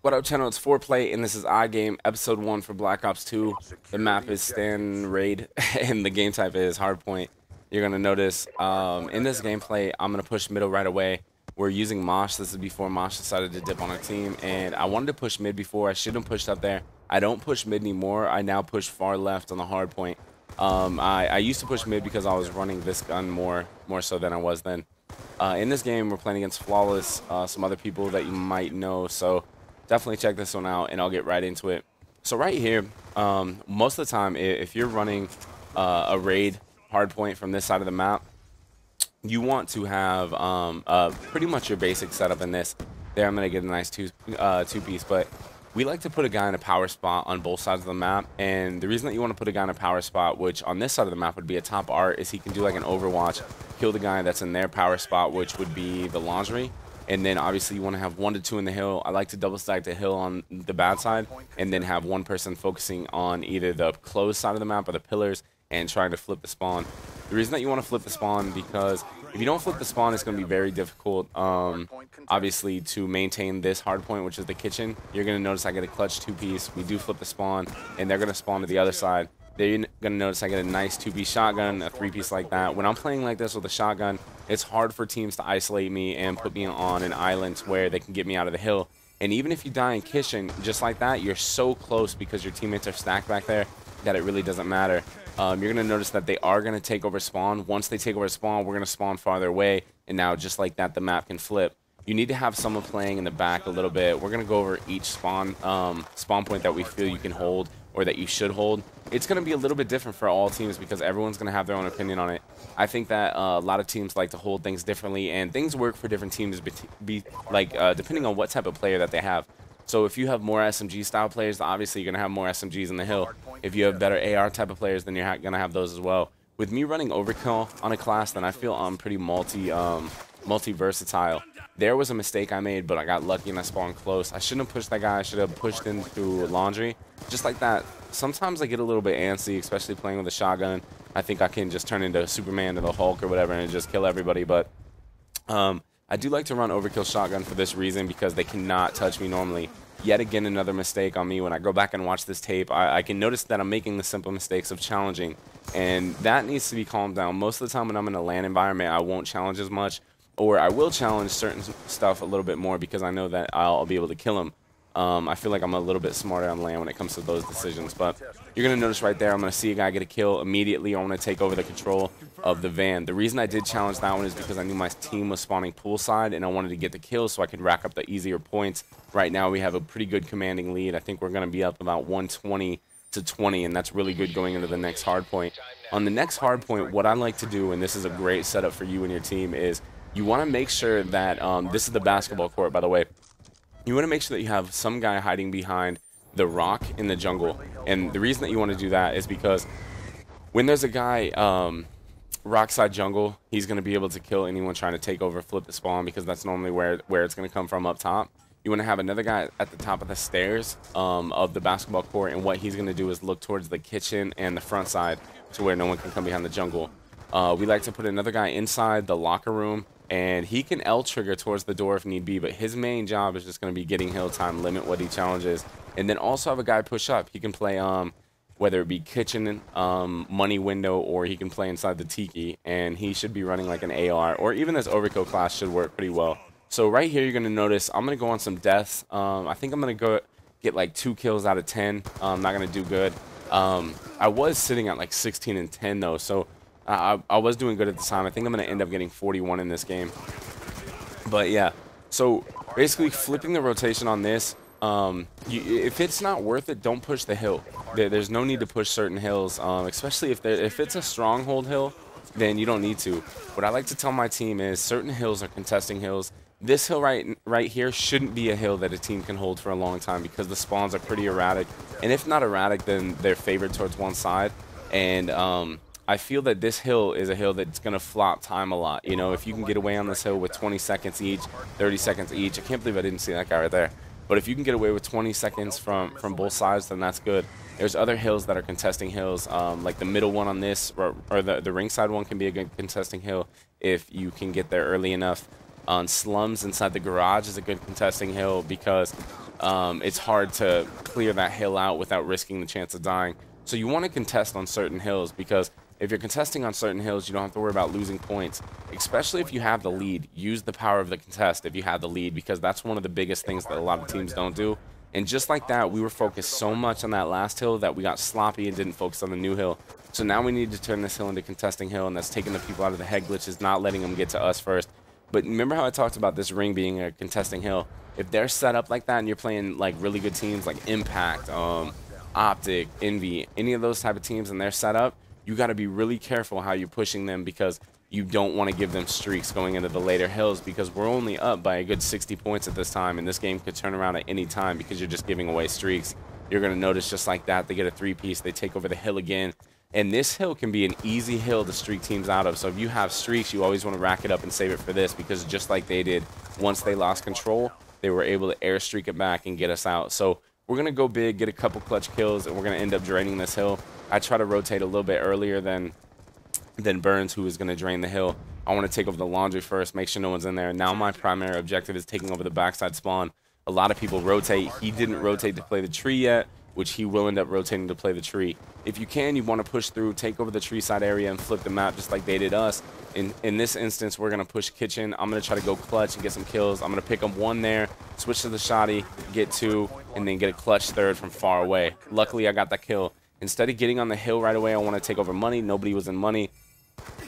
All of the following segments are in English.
What up, channel? It's Foreplayy, and this is iGame episode 1 for Black Ops 2. The map is Stand Raid, and the game type is Hardpoint. You're going to notice in this gameplay, I'm going to push middle right away. We're using Mosh. This is before Mosh decided to dip on our team, and I wanted to push mid before. I shouldn't have pushed up there. I don't push mid anymore. I now push far left on the Hardpoint. I used to push mid because I was running this gun more so than I was then. In this game, we're playing against Flawless, some other people that you might know, so definitely check this one out, and I'll get right into it. So right here, most of the time, if you're running a raid hardpoint from this side of the map, you want to have pretty much your basic setup in this. There, I'm going to get a nice two-piece, but we like to put a guy in a power spot on both sides of the map, and the reason that you want to put a guy in a power spot, which on this side of the map would be a top art, is he can do like an Overwatch, kill the guy that's in their power spot, which would be the laundry. And then obviously you want to have 1 to 2 in the hill. I like to double stack the hill on the bad side and then have one person focusing on either the closed side of the map or the pillars and trying to flip the spawn. The reason that you want to flip the spawn, because if you don't flip the spawn, it's going to be very difficult, obviously, to maintain this hard point, which is the kitchen. You're going to notice I get a clutch 2-piece. We do flip the spawn, and they're going to spawn to the other side. They're going to notice I get a nice 2-piece shotgun, a 3-piece like that. When I'm playing like this with a shotgun, it's hard for teams to isolate me and put me on an island where they can get me out of the hill. And even if you die in kitchen, just like that, you're so close because your teammates are stacked back there that it really doesn't matter. You're going to notice that they are going to take over spawn. Once they take over spawn, we're going to spawn farther away. And now, just like that, the map can flip. You need to have someone playing in the back a little bit. We're going to go over each spawn point that we feel you can hold or that you should hold. It's going to be a little bit different for all teams because everyone's going to have their own opinion on it. I think that a lot of teams like to hold things differently, and things work for different teams depending on what type of player that they have. So if you have more SMG style players, obviously you're going to have more SMGs in the hill. If you have better AR type of players, then you're going to have those as well. With me running overkill on a class, then I feel I'm pretty multi-versatile. There was a mistake I made, but I got lucky and I spawned close. I shouldn't have pushed that guy. I should have pushed in through laundry. Just like that. Sometimes I get a little bit antsy, especially playing with a shotgun. I think I can just turn into Superman or the Hulk or whatever and just kill everybody. But I do like to run overkill shotgun for this reason, because they cannot touch me normally. Yet again, another mistake on me. When I go back and watch this tape, I can notice that I'm making the simple mistakes of challenging. And that needs to be calmed down. Most of the time when I'm in a LAN environment, I won't challenge as much. Or I will challenge certain stuff a little bit more because I know that I'll be able to kill him. I feel like I'm a little bit smarter on land when it comes to those decisions. But you're going to notice right there, I'm going to see a guy get a kill. Immediately, I want to take over the control of the van. The reason I did challenge that one is because I knew my team was spawning poolside, and I wanted to get the kill so I could rack up the easier points. Right now, we have a pretty good commanding lead. I think we're going to be up about 120 to 20, and that's really good going into the next hard point. On the next hard point, what I like to do, and this is a great setup for you and your team, is you want to make sure that, this is the basketball court, by the way. You want to make sure that you have some guy hiding behind the rock in the jungle. And the reason that you want to do that is because when there's a guy rock side jungle, he's going to be able to kill anyone trying to take over, flip the spawn, because that's normally where it's going to come from up top. You want to have another guy at the top of the stairs of the basketball court, and what he's going to do is look towards the kitchen and the front side to where no one can come behind the jungle. We like to put another guy inside the locker room, and he can L-trigger towards the door if need be, but his main job is just going to be getting hill time, limit what he challenges. And then also have a guy push up. He can play, whether it be kitchen, money window, or he can play inside the tiki, and he should be running like an AR, or even this overkill class should work pretty well. So right here, you're going to notice I'm going to go on some deaths. I think I'm going to go get like 2 kills out of 10. I'm not going to do good. I was sitting at like 16 and 10 though, so I was doing good at the time. I think I'm going to end up getting 41 in this game. But yeah, so basically flipping the rotation on this, if it's not worth it, don't push the hill. There's no need to push certain hills, especially if it's a stronghold hill, then you don't need to. What I like to tell my team is certain hills are contesting hills. This hill right here shouldn't be a hill that a team can hold for a long time because the spawns are pretty erratic. And if not erratic, then they're favored towards one side. And I feel that this hill is a hill that's going to flop time a lot. You know, if you can get away on this hill with 20 seconds each, 30 seconds each. I can't believe I didn't see that guy right there. But if you can get away with 20 seconds from both sides, then that's good. There's other hills that are contesting hills, like the middle one on this, or the ringside one can be a good contesting hill if you can get there early enough. On slums inside the garage is a good contesting hill because it's hard to clear that hill out without risking the chance of dying. So you want to contest on certain hills, because if you're contesting on certain hills, you don't have to worry about losing points, especially if you have the lead. Use the power of the contest if you have the lead, because that's one of the biggest things that a lot of teams don't do. And just like that, we were focused so much on that last hill that we got sloppy and didn't focus on the new hill. So now we need to turn this hill into contesting hill, and that's taking the people out of the head glitches, not letting them get to us first. But remember how I talked about this ring being a contesting hill? If they're set up like that and you're playing like really good teams like Impact, Optic, Envy, any of those type of teams, and they're set up, you got to be really careful how you're pushing them, because you don't want to give them streaks going into the later hills, because we're only up by a good 60 points at this time, and this game could turn around at any time because you're just giving away streaks. You're going to notice just like that, they get a 3-piece, they take over the hill again, and this hill can be an easy hill to streak teams out of. So if you have streaks, you always want to rack it up and save it for this, because just like they did, once they lost control, they were able to air streak it back and get us out. So we're going to go big, get a couple clutch kills, and we're going to end up draining this hill. I try to rotate a little bit earlier than Burns, who is going to drain the hill. I want to take over the laundry first, make sure no one's in there. Now my primary objective is taking over the backside spawn. A lot of people rotate. He didn't rotate to play the tree yet, which he will end up rotating to play the tree. If you can, you want to push through, take over the tree side area, and flip the map just like they did us. In this instance, we're going to push kitchen. I'm going to try to go clutch and get some kills. I'm going to pick up 1 there, switch to the shotty, get 2, and then get a clutch 3rd from far away. Luckily, I got that kill. Instead of getting on the hill right away, I want to take over money. Nobody was in money.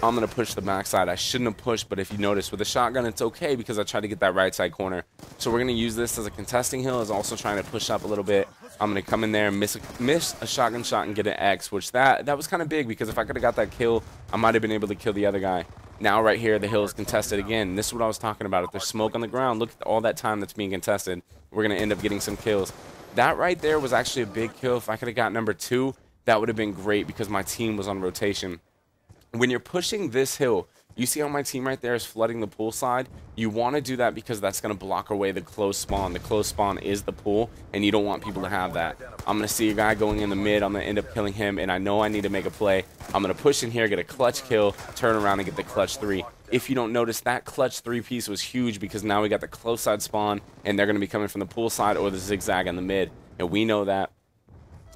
I'm going to push the backside. I shouldn't have pushed, but if you notice, with the shotgun, it's okay because I tried to get that right side corner. So we're going to use this as a contesting hill, as also trying to push up a little bit. I'm going to come in there and miss a shotgun shot and get an X, which that was kind of big, because if I could have got that kill, I might have been able to kill the other guy. Now right here, the hill is contested again. This is what I was talking about. If there's smoke on the ground, look at all that time that's being contested. We're going to end up getting some kills. That right there was actually a big kill. If I could have got number 2, that would have been great, because my team was on rotation. When you're pushing this hill, you see how my team right there is flooding the pool side? You want to do that because that's going to block away the close spawn. The close spawn is the pool, and you don't want people to have that. I'm going to see a guy going in the mid. I'm going to end up killing him, and I know I need to make a play. I'm going to push in here, get a clutch kill, turn around, and get the clutch 3. If you don't notice, that clutch 3-piece was huge, because now we got the close side spawn, and they're going to be coming from the pool side or the zigzag in the mid, and we know that.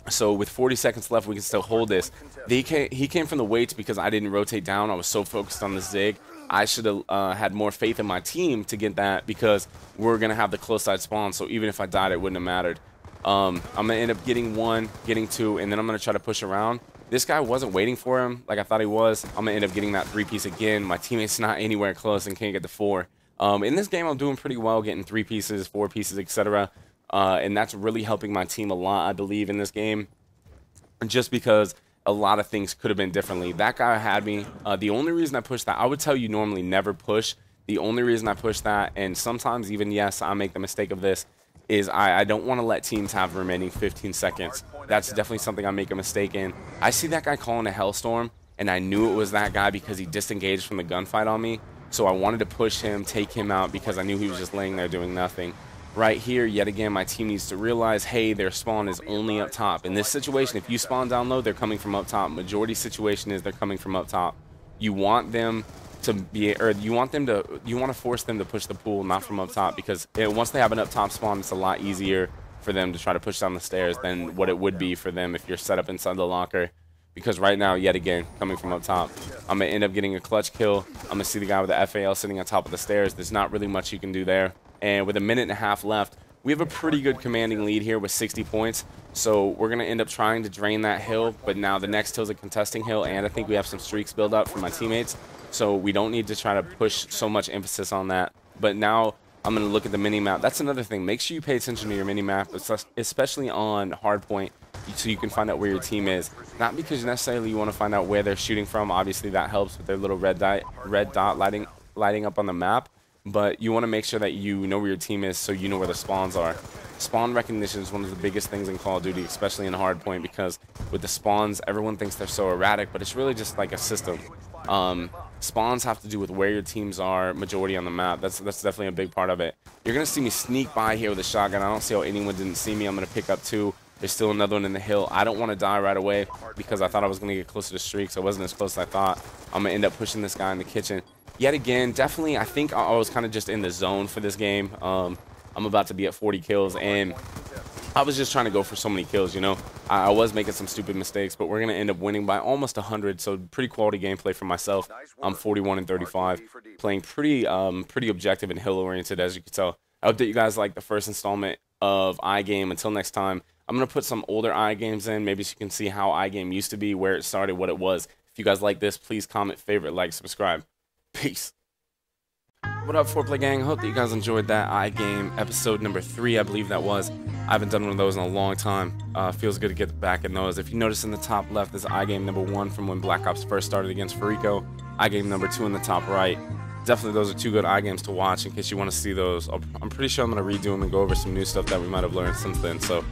So with 40 seconds left, we can still hold this. He came from the weights because I didn't rotate down. I was so focused on the zig. I should have had more faith in my team to get that, because we're going to have the close side spawn. So even if I died, it wouldn't have mattered. I'm going to end up getting 1, getting 2, and then I'm going to try to push around. This guy wasn't waiting for him like I thought he was. I'm going to end up getting that 3-piece again. My teammate's not anywhere close and can't get the 4. In this game, I'm doing pretty well, getting 3 pieces, 4 pieces, etc. And that's really helping my team a lot, I believe, in this game, just because a lot of things could have been differently. That guy had me. The only reason I pushed that, I would tell you normally never push. The only reason I push that, and sometimes even, yes, I make the mistake of this, is I don't want to let teams have the remaining 15 seconds. That's definitely something I make a mistake in. I see that guy calling a Hellstorm, and I knew it was that guy because he disengaged from the gunfight on me. So I wanted to push him, take him out, because I knew he was just laying there doing nothing. Right here, yet again, my team needs to realize, hey, their spawn is only up top. In this situation, if you spawn down low, they're coming from up top. Majority situation is they're coming from up top. You want them to be, or you want to force them to push the pool, not from up top, because once they have an up top spawn, it's a lot easier for them to try to push down the stairs than what it would be for them if you're set up inside the locker. Because right now, yet again, coming from up top, I'm going to end up getting a clutch kill. I'm going to see the guy with the FAL sitting on top of the stairs. There's not really much you can do there. And with 1.5 minutes left, we have a pretty good commanding lead here with 60 points. So we're going to end up trying to drain that hill. But now the next hill is a contesting hill, and I think we have some streaks built up from my teammates. So we don't need to try to push so much emphasis on that. But now I'm going to look at the mini-map. That's another thing. Make sure you pay attention to your mini-map, especially on Hardpoint, so you can find out where your team is. Not because necessarily you want to find out where they're shooting from. Obviously, that helps with their little red dot lighting up on the map. But you want to make sure that you know where your team is, so you know where the spawns are. Spawn recognition is one of the biggest things in Call of Duty, especially in Hardpoint, because with the spawns, everyone thinks they're so erratic, but it's really just like a system. Spawns have to do with where your teams are, majority on the map. That's definitely a big part of it. You're going to see me sneak by here with a shotgun. I don't see how anyone didn't see me. I'm going to pick up 2. There's still another one in the hill. I don't want to die right away because I thought I was going to get close to the streak, so it wasn't as close as I thought. I'm going to end up pushing this guy in the kitchen. Yet again, definitely, I think I was kind of just in the zone for this game. I'm about to be at 40 kills, and I was just trying to go for so many kills, you know. I was making some stupid mistakes, but we're going to end up winning by almost 100, so pretty quality gameplay for myself. I'm 41 and 35, playing pretty objective and hill-oriented, as you can tell. I hope that you guys like the first installment of iGame. Until next time, I'm going to put some older iGames in, maybe so you can see how iGame used to be, where it started, what it was. If you guys like this, please comment, favorite, like, subscribe. Peace. What up, Foreplayy gang? I hope that you guys enjoyed that iGame episode number 3, I believe that was. I haven't done one of those in a long time. Feels good to get back in those. If you notice in the top left, is iGame number 1 from when Black Ops first started against Farico. iGame number 2 in the top right. Definitely those are 2 good iGames to watch in case you want to see those. I'm pretty sure I'm going to redo them and go over some new stuff that we might have learned since then. So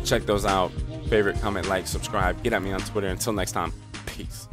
check those out. Favorite, comment, like, subscribe. Get at me on Twitter. Until next time, peace.